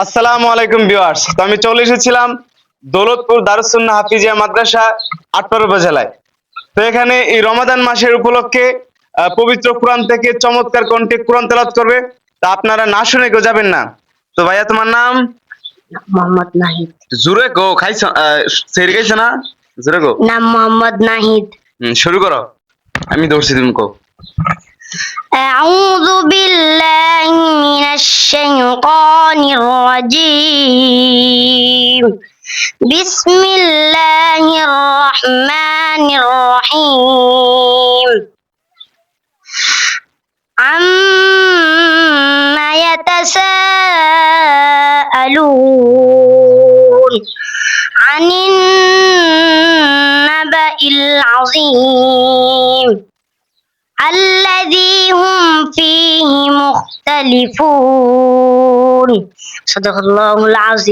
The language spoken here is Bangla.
আসসালামু আলাইকুম ভিউয়ার্স। তো আমি চলে এসেছিলাম দৌলতপুর দারুস সুন্নাহ হাফিজিয়া মাদ্রাসা আটপাড়া উপজেলায়। তো এখানে এই রমাদান মাসের উপলক্ষে পবিত্র কোরআন থেকে চমৎকার কণ্ঠে কোরআন তেলাওয়াত করবে। তা আপনারা না শুনে কেউ যাবেন না। তো ভাইয়া তোমার নাম? মোহাম্মদ নাহিদ। জুরে গো খাইছ সের খাইছ না? জুরে গো। নাম মোহাম্মদ নাহিদ। শুরু করো। আমি ধরছি তুমি কো। أعوذ بالله من الشيطان الرجيم. بسم الله الرحمن الرحيم. عما يتساءلون عن النبأ العظيم الذي هم فيه مختلفون. صدق الله العظيم.